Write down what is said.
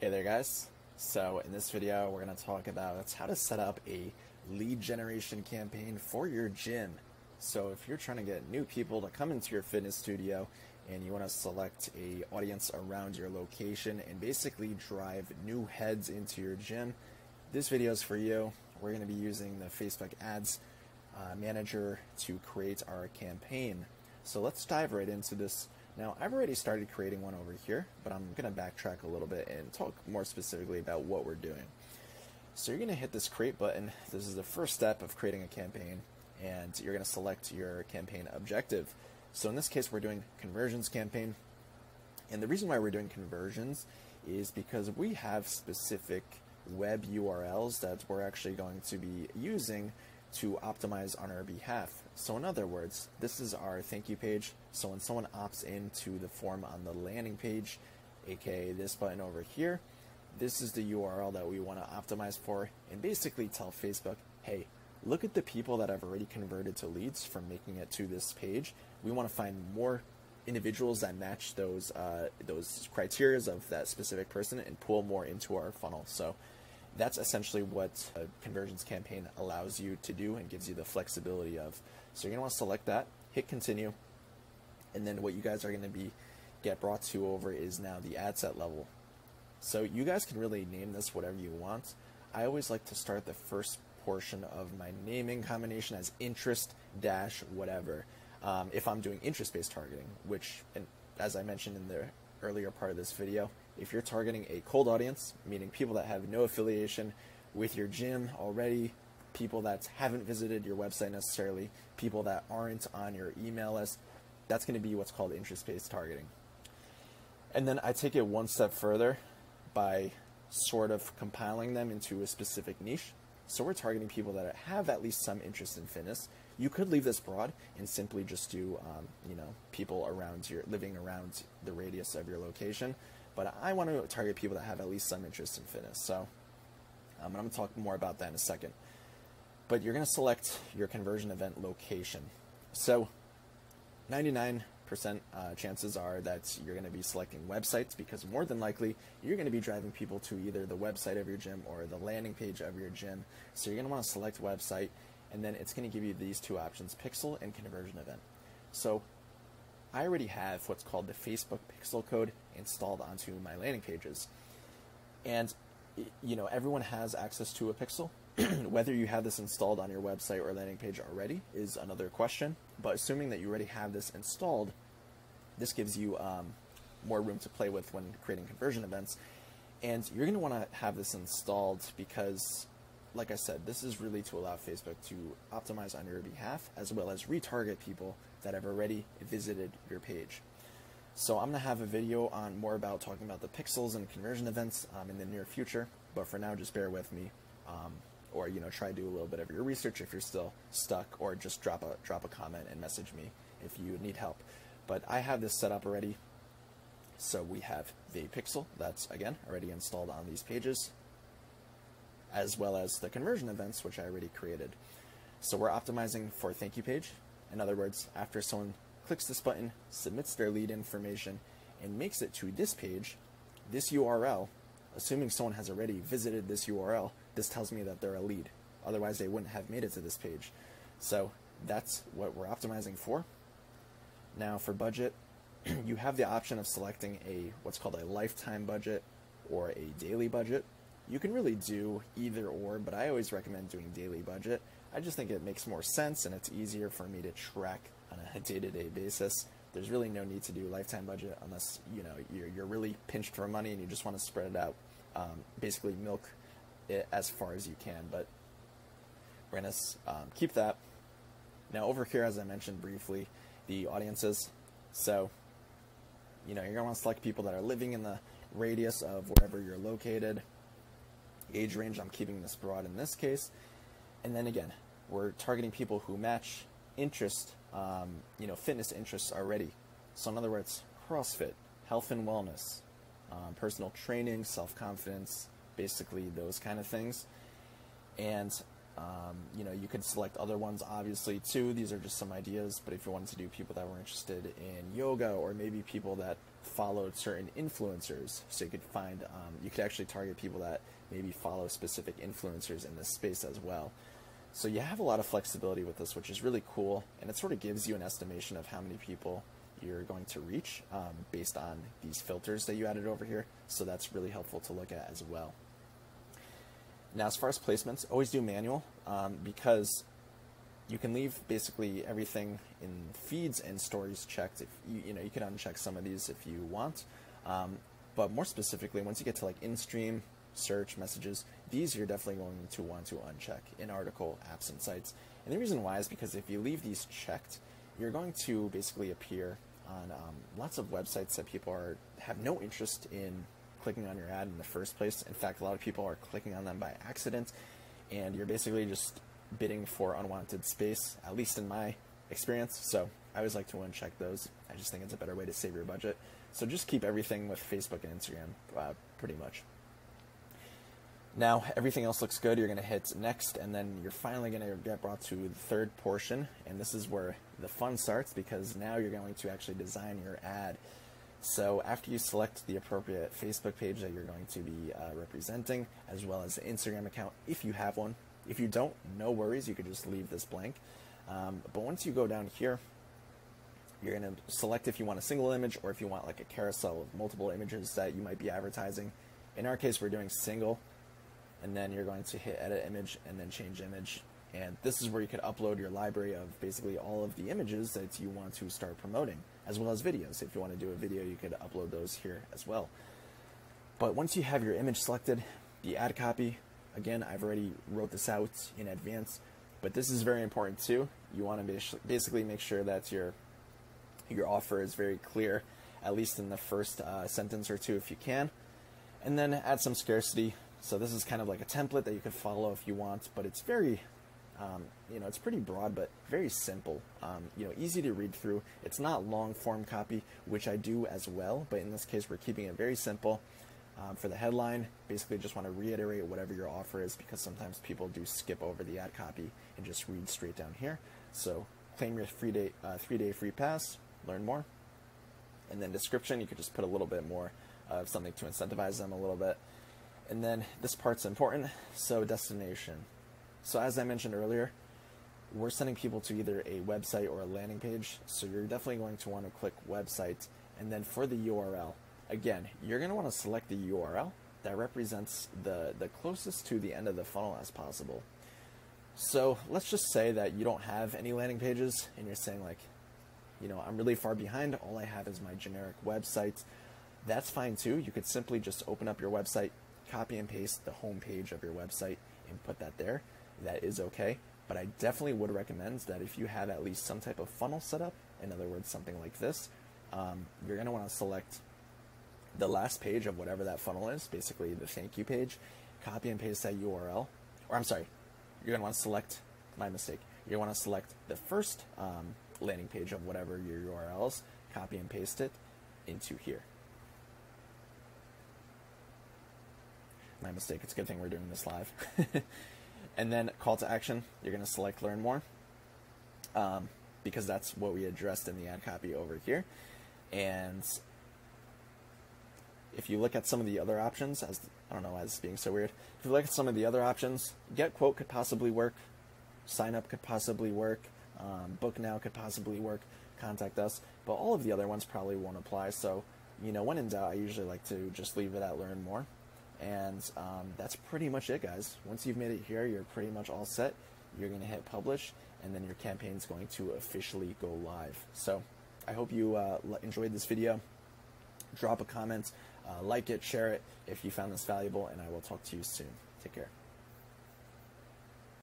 Hey there guys. So in this video we're going to talk about how to set up a lead generation campaign for your gym. So if you're trying to get new people to come into your fitness studio and you want to select a audience around your location and basically drive new heads into your gym, this video is for you. We're going to be using the Facebook ads manager to create our campaign. So let's dive right into this. Now, I've already started creating one over here, but I'm going to backtrack a little bit and talk more specifically about what we're doing. So you're going to hit this create button. This is the first step of creating a campaign, and you're going to select your campaign objective. So in this case, we're doing conversions campaign. And the reason why we're doing conversions is because we have specific web URLs that we're actually going to be using to optimize on our behalf. So in other words, this is our thank you page. So when someone opts into the form on the landing page, aka this button over here, this is the URL that we want to optimize for and basically tell Facebook, hey, look at the people that have already converted to leads from making it to this page. We want to find more individuals that match those criteria of that specific person and pull more into our funnel. So that's essentially what a conversions campaign allows you to do and gives you the flexibility of. So you're going to want to select that, hit continue, and then what you guys are going to get brought to over is now the ad set level. So you guys can really name this whatever you want. I always like to start the first portion of my naming combination as interest dash whatever. If I'm doing interest-based targeting, which, and as I mentioned in the earlier part of this video, if you're targeting a cold audience, meaning people that have no affiliation with your gym already, people that haven't visited your website necessarily, people that aren't on your email list, that's going to be what's called interest-based targeting. And then I take it one step further by sort of compiling them into a specific niche. So we're targeting people that have at least some interest in fitness. You could leave this broad and simply just do, people living around the radius of your location. But I want to target people that have at least some interest in fitness. So I'm going to talk more about that in a second. But you're going to select your conversion event location. So 99% chances are that you're going to be selecting websites because more than likely you're going to be driving people to either the website of your gym or the landing page of your gym. So you're going to want to select website, and then it's going to give you these two options, pixel and conversion event. So I already have what's called the Facebook pixel code installed onto my landing pages. And everyone has access to a pixel. Whether you have this installed on your website or landing page already is another question. But assuming that you already have this installed, this gives you more room to play with when creating conversion events. And you're going to want to have this installed because, like I said, this is really to allow Facebook to optimize on your behalf as well as retarget people that have already visited your page. So I'm going to have a video on more about talking about the pixels and conversion events in the near future, but for now just bear with me, or try to do a little bit of your research if you're still stuck, or just drop a comment and message me if you need help. But I have this set up already. So we have the pixel that's again already installed on these pages, as well as the conversion events, which I already created. So we're optimizing for thank you page. In other words, after someone clicks this button, submits their lead information, and makes it to this page, this URL, assuming someone has already visited this URL, this tells me that they're a lead. Otherwise, they wouldn't have made it to this page. So that's what we're optimizing for. Now for budget, you have the option of selecting what's called a lifetime budget or a daily budget. You can really do either or, but I always recommend doing daily budget. I just think it makes more sense and it's easier for me to track on a day-to-day basis. There's really no need to do lifetime budget unless you're really pinched for money and you just want to spread it out. Basically milk it as far as you can, but we're going to keep that. Now over here, as I mentioned briefly, the audiences. So you're going to want to select people that are living in the radius of wherever you're located. Age range, I'm keeping this broad in this case. And then again, we're targeting people who match interest, fitness interests already. So in other words, CrossFit, health and wellness, personal training, self-confidence, basically those kind of things. And you could select other ones obviously too. These are just some ideas, but if you wanted to do people that were interested in yoga, or maybe people that followed certain influencers. So you could find, you could actually target people that maybe follow specific influencers in this space as well. So you have a lot of flexibility with this, which is really cool, and it sort of gives you an estimation of how many people you're going to reach based on these filters that you added over here. So that's really helpful to look at as well. Now, as far as placements, always do manual because you can leave basically everything in feeds and stories checked. If you can uncheck some of these if you want, but more specifically, once you get to like in-stream, search, messages, these you're definitely going to want to uncheck in article, apps, and sites. And the reason why is because if you leave these checked, you're going to basically appear on lots of websites that people have no interest in clicking on your ad in the first place. In fact, a lot of people are clicking on them by accident, and you're basically just bidding for unwanted space, at least in my experience. So I always like to uncheck those. I just think it's a better way to save your budget. So just keep everything with Facebook and Instagram pretty much. Now, everything else looks good. You're going to hit next, and then you're finally going to get brought to the third portion, and this is where the fun starts, because now you're going to actually design your ad. So after you select the appropriate Facebook page that you're going to be representing, as well as the Instagram account, if you have one. If you don't, no worries, you could just leave this blank. But once you go down here, you're going to select if you want a single image or if you want like a carousel of multiple images that you might be advertising. In our case, we're doing single. And then you're going to hit edit image and then change image. And this is where you could upload your library of basically all of the images that you want to start promoting, as well as videos. If you want to do a video, you could upload those here as well. But once you have your image selected, the ad copy, again, I've already wrote this out in advance, but this is very important too. You want to basically make sure that your offer is very clear, at least in the first sentence or two if you can. And then add some scarcity. So this is kind of like a template that you could follow if you want, but it's very, it's pretty broad, but very simple, easy to read through. It's not long form copy, which I do as well, but in this case, we're keeping it very simple. For the headline, basically just want to reiterate whatever your offer is, because sometimes people do skip over the ad copy and just read straight down here. So claim your 3-day free pass, learn more. And then description, you could just put a little bit more of something to incentivize them a little bit. And then this part's important, so destination. So as I mentioned earlier, we're sending people to either a website or a landing page, so you're definitely going to want to click website. And then for the URL, again, you're going to want to select the URL that represents the closest to the end of the funnel as possible. So let's just say that you don't have any landing pages, and you're saying like, I'm really far behind, all I have is my generic website. That's fine too. You could simply just open up your website, copy and paste the home page of your website and put that there. That is okay, but I definitely would recommend that if you have at least some type of funnel set up, in other words, something like this, you're going to want to select the last page of whatever that funnel is, basically the thank you page, copy and paste that URL, or I'm sorry, you're going to want to select, my mistake, you're going to want to select the first landing page of whatever your URL is, copy and paste it into here. My mistake. It's a good thing we're doing this live. And then call to action, you're going to select learn more, because that's what we addressed in the ad copy over here. And if you look at some of the other options, as being so weird, if you look at some of the other options, get quote could possibly work, sign up could possibly work, book now could possibly work, contact us, but all of the other ones probably won't apply. So, when in doubt, I usually like to just leave it at learn more. And that's pretty much it, guys. Once you've made it here, you're pretty much all set. You're going to hit publish, and then your campaign is going to officially go live. So I hope you enjoyed this video. Drop a comment, like it, share it if you found this valuable, and I will talk to you soon. Take care.